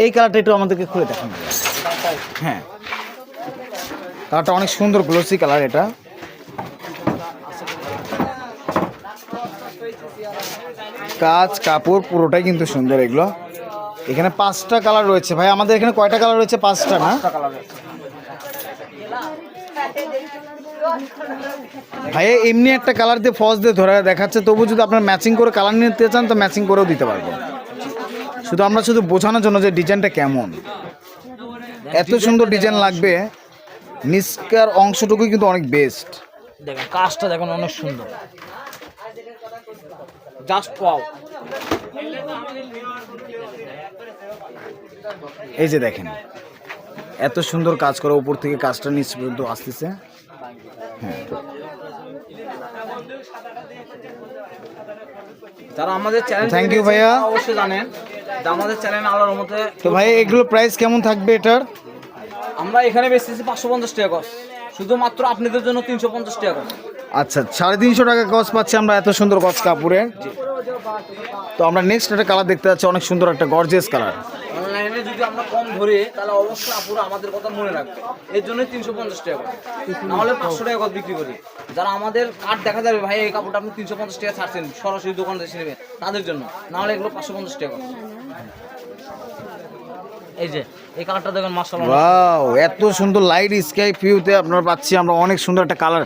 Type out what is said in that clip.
এই কালারটা একটু আমাদেরকে খুলে দেখান। হ্যাঁ, কালারটা অনেক সুন্দর, গ্লোসি কালার এটা। কাজ কাপড় পুরোটাই কিন্তু সুন্দর এগুলো। এখানে 5টা কালার রয়েছে ভাই। আমাদের এখানে কয়টা কালার রয়েছে? 5টা না? ভাই এমনি একটা কালার দিয়ে ফলস দিয়ে ধরে দেখাচ্ছে, তবু যদি আপনার ম্যাচিং করে কালার নিতে চান তো ম্যাচিং করেও দিতে পারবো। শুধু বোঝানোর জন্য যে ডিজাইনটা কেমন, এত সুন্দর ডিজাইন লাগবে। নিচকার অংশটুকুই কিন্তু অনেক বেস্ট। দেখেন কাজটা দেখুন অনেক সুন্দর, জাস্ট ওয়াও। এই যে দেখেন এত সুন্দর কাজ করা, উপর থেকে কাজটা নিচ পর্যন্ত আসতেছে। হ্যাঁ, যারা আমাদের চ্যানেল থ্যাংক ইউ ভাইয়া। অবশ্যই জানেন যে আমাদের চ্যানেল আলোর মধ্যে। তো ভাই এগুলো প্রাইস কেমন থাকবে এটার? আমরা এখানে বেচতেছি 550 টাকা গজ, শুধুমাত্র আপনাদের জন্য 350 টাকা গজ। আচ্ছা, 350 টাকা গজ পাচ্ছি আমরা এত সুন্দর গজ কাপড়ে। তো আমরা নেক্সট একটা কালার দেখতে যাচ্ছি, অনেক সুন্দর একটা গর্জিয়াস কালার। অনলাইনে যদি আমরা কম ধরি তাহলে অবশ্যই আপুরা আমাদের কথা মনে রাখবে, এর জন্য 350 টাকা, নাহলে 500 টাকা গজ বিক্রি করি। যারা আমাদের কার্ড দেখা যাবে ভাই এই কাপড়টা আপনি 350 টাকা ছাড়ছেন, সরাসরি দোকানে এসে নেবেন, তাদের জন্য, নাহলে এগুলো 550 টাকা। এই যে এই কালারটা দেখেন মাশাআল্লাহ, ওয়াও, এত সুন্দর লাইট স্কাই ভিউতে আপনারা পাচ্ছি আমরা অনেক সুন্দর একটা কালার।